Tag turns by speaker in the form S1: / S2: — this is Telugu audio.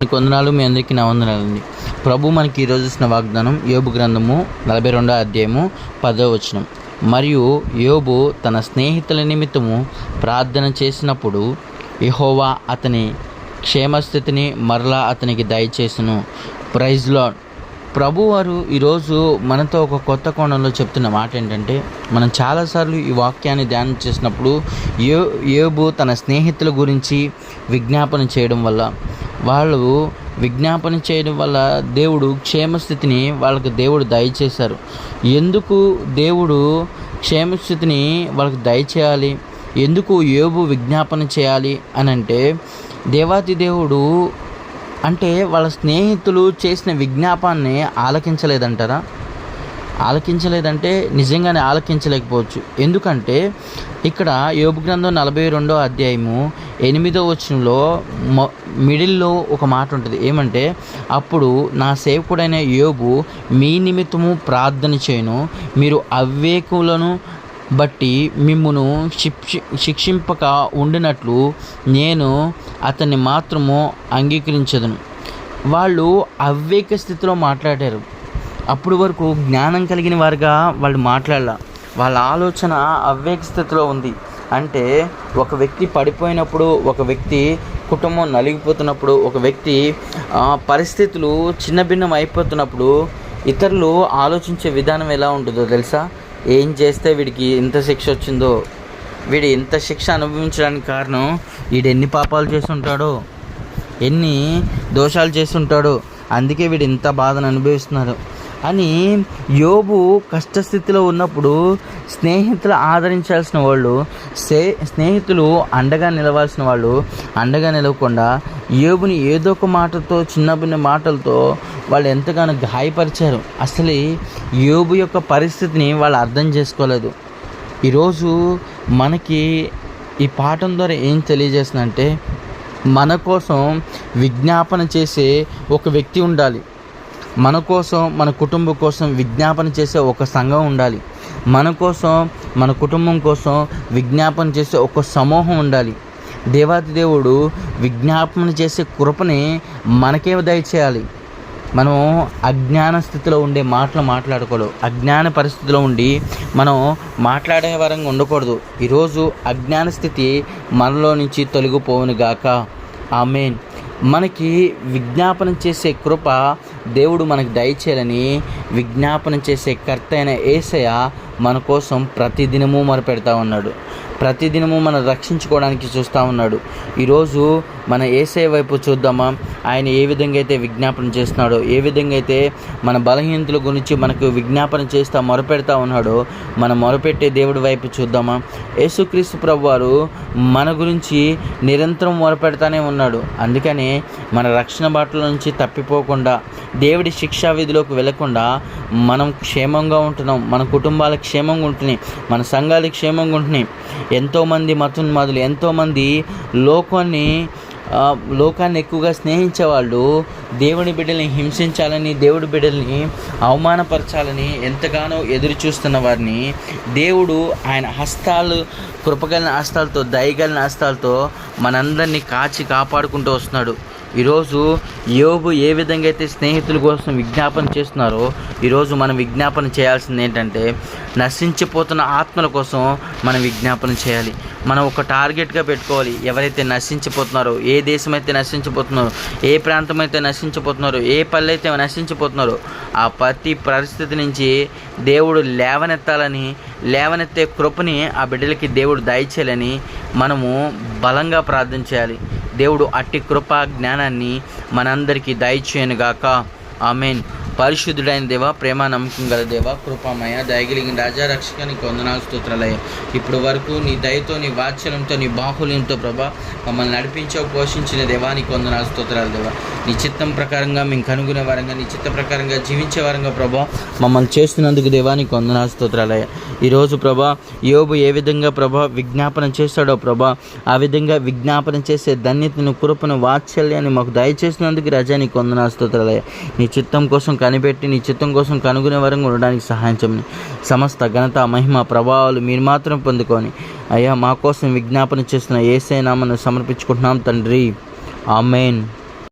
S1: మీకు వందనాలు. మీ అందరికీ నా వందనాలండి. ప్రభు మనకి ఈరోజు ఇచ్చిన వాగ్దానం యోబు గ్రంథము 42వ అధ్యాయము 10వ వచనం. మరియు యోబు తన స్నేహితుల నిమిత్తము ప్రార్థన చేసినప్పుడు యెహోవా అతని క్షేమస్థితిని మరలా అతనికి దయచేసును. Praise lord. ప్రభువారు ఈరోజు మనతో ఒక కొత్త కోణంలో చెప్తున్న మాట ఏంటంటే, మనం చాలాసార్లు ఈ వాక్యాన్ని ధ్యానం చేసినప్పుడు యోబు తన స్నేహితుల గురించి విజ్ఞాపన చేయడం వల్ల దేవుడు క్షేమస్థితిని వాళ్ళకి దేవుడు దయచేశారు. ఎందుకు దేవుడు క్షేమస్థితిని వాళ్ళకి దయచేయాలి, ఎందుకు యోబు విజ్ఞాపన చేయాలి అని అంటే, దేవాతి దేవుడు అంటే వాళ్ళ స్నేహితులు చేసిన విజ్ఞాపాన్ని ఆలకించలేదంటే నిజంగానే ఆలకించలేకపోవచ్చు. ఎందుకంటే ఇక్కడ యోబు గ్రంథం 42వ అధ్యాయము 8వ వచనంలో మిడిల్లో ఒక మాట ఉంటుంది. ఏమంటే, అప్పుడు నా సేవకుడైన యోబు మీ నిమిత్తము ప్రార్థన చేయను, మీరు అవివేకులను బట్టి మిమ్మును శిక్షింపక ఉండినట్లు నేను అతన్ని మాత్రము అంగీకరించదును. వాళ్ళు అవివేక స్థితిలో మాట్లాడారు. అప్పుడు వరకు జ్ఞానం కలిగిన వారుగా వాళ్ళు మాట్లాడాల. వాళ్ళ ఆలోచన అవివేక స్థితిలో ఉంది. అంటే ఒక వ్యక్తి పడిపోయినప్పుడు, ఒక వ్యక్తి కుటుంబం నలిగిపోతున్నప్పుడు, ఒక వ్యక్తి పరిస్థితులు చిన్నభిన్నం అయిపోతున్నప్పుడు ఇతరులు ఆలోచించే విధానం ఎలా ఉంటుందో తెలుసా? ఏం చేస్తే వీడికి ఇంత శిక్ష వచ్చిందో, వీడు ఇంత శిక్ష అనుభవించడానికి కారణం వీడు ఎన్ని పాపాలు చేస్తుంటాడో, ఎన్ని దోషాలు చేస్తుంటాడో, అందుకే వీడు ఇంత బాధను అనుభవిస్తున్నారు అని. యోబు కష్టస్థితిలో ఉన్నప్పుడు స్నేహితులు ఆదరించాల్సిన వాళ్ళు, స్నేహితులు అండగా నిలవాల్సిన వాళ్ళు అండగా నిలవకుండా యోబుని ఏదో ఒక మాటతో, చిన్న మాటలతో వాళ్ళు ఎంతగానో గాయపరిచారు. అసలు యోబు యొక్క పరిస్థితిని వాళ్ళు అర్థం చేసుకోలేదు. ఈరోజు మనకి ఈ పాఠం ద్వారా ఏం తెలియజేస్తుందంటే, మన కోసం విజ్ఞాపన చేసే ఒక వ్యక్తి ఉండాలి. మన కోసం, మన కుటుంబం కోసం విజ్ఞాపన చేసే ఒక సంఘం ఉండాలి. మన కోసం, మన కుటుంబం కోసం విజ్ఞాపన చేసే ఒక సమూహం ఉండాలి. దేవాతి దేవుడు విజ్ఞాపన చేసే కృపని మనకే దయచేయాలి. మనం అజ్ఞాన స్థితిలో ఉండే మాటలు మాట్లాడకూడదు. అజ్ఞాన పరిస్థితిలో ఉండి మనం మాట్లాడే వరంగా ఉండకూడదు. ఈరోజు అజ్ఞాన స్థితి మనలో నుంచి తొలగిపోవును గాక. ఆమేన్. మనకి విజ్ఞాపనం చేసే కృప దేవుడు మనకు దయచేయాలని విజ్ఞాపన చేసే కర్త అయిన యేసయ్య మన కోసం ప్రతిదినము మొరపెడతా ఉన్నాడు. ప్రతిదినము మనం రక్షించుకోవడానికి చూస్తూ ఉన్నాడు. ఈరోజు మన యేసయ్య వైపు చూద్దామా? ఆయన ఏ విధంగా అయితే విజ్ఞాపన చేస్తున్నాడో, ఏ విధంగా అయితే మన బలహీనతల గురించి మనకు విజ్ఞాపన చేస్తూ మొరపెడతా ఉన్నాడో, మనం మొరపెట్టే దేవుడి వైపు చూద్దామా? యేసుక్రీస్తు ప్రభువారు మన గురించి నిరంతరం మొరపెడతానే ఉన్నాడు. అందుకని మన రక్షణ బాటల నుంచి తప్పిపోకుండా, దేవుడి శిక్షా విధిలోకి వెళ్లకుండా మనం క్షేమంగా ఉంటున్నాం. మన కుటుంబాల క్షేమంగా ఉంటున్నాయి, మన సంఘాలు క్షేమంగా ఉంటున్నాయి. ఎంతోమంది మతోన్మాదులు, ఎంతోమంది లోకాన్ని ఎక్కువగా స్నేహించేవాళ్ళు దేవుని బిడ్డల్ని హింసించాలని, దేవుడి బిడ్డల్ని అవమానపరచాలని ఎంతగానో ఎదురు చూస్తున్న వారిని దేవుడు ఆయన హస్తాలు, కృపగలిగిన హస్తాలతో, దయగలిగిన హస్తాలతో మనందరినీ కాపాడుకుంటూ వస్తున్నాడు. ఈరోజు యోబు ఏ విధంగా అయితే స్నేహితుల కోసం విజ్ఞాపన చేస్తున్నారో, ఈరోజు మనం విజ్ఞాపన చేయాల్సింది ఏంటంటే, నశించిపోతున్న ఆత్మల కోసం మనం విజ్ఞాపన చేయాలి. మనం ఒక టార్గెట్గా పెట్టుకోవాలి. ఎవరైతే నశించిపోతున్నారో, ఏ దేశం అయితే నశించిపోతున్నారో, ఏ ప్రాంతం అయితే నశించిపోతున్నారో, ఏ పల్లె అయితే నశించిపోతున్నారో, ఆ ప్రతి పరిస్థితి నుంచి దేవుడు లేవనెత్తే కృపని ఆ బిడ్డలకి దేవుడు దయచేయాలని మనము బలంగా ప్రార్థన చేయాలి. దేవుడు అట్టి కృపా జ్ఞానాన్ని మనందరికీ దయచేయనుగాక. ఆమేన్. పరిశుద్ధుడైన దేవ, ప్రేమ నమ్మకం గల దేవ, కృపామయ, దయగలిగిన రాజా, రక్షక, నీకు వందనాలు స్తోత్రాలయ్య. ఇప్పుడు వరకు నీ దయతో, నీ వాత్సల్యంతో, నీ బాహుల్యంతో ప్రభా మమ్మల్ని నడిపించావు, పోషించిన దేవా, నీకు వందనాలు స్తోత్రాలు దేవా. నీ చిత్తం ప్రకారంగా మేము కనుగొనే వారంగా, నీ చిత్త ప్రకారంగా జీవించే వారంగా ప్రభా మమ్మల్ని చేస్తున్నందుకు దేవా, నీకు వందనాలు స్తోత్రాలయ్య. ఈరోజు ప్రభా యోబు ఏ విధంగా ప్రభా విజ్ఞాపన చేస్తాడో ప్రభా, ఆ విధంగా విజ్ఞాపన చేసే ధన్యతను, కృపను, వాత్సల్యాన్ని మాకు దయచేసినందుకు రాజా, నీకు వందనాలు స్తోత్రాలయ్య. నీ చిత్తం కోసం కనిపెట్టి, నీ చిత్తం కోసం కనుగొనే వరంగా ఉండడానికి సహాయం చేయమని, సమస్త ఘనత, మహిమ, ప్రభావాలు మీరు మాత్రం పొందుకొని అయ్యా మా కోసం విజ్ఞాపన చేస్తున్న యేసయ్య నామమున సమర్పించుకుంటున్నాం తండ్రి. ఆమేన్.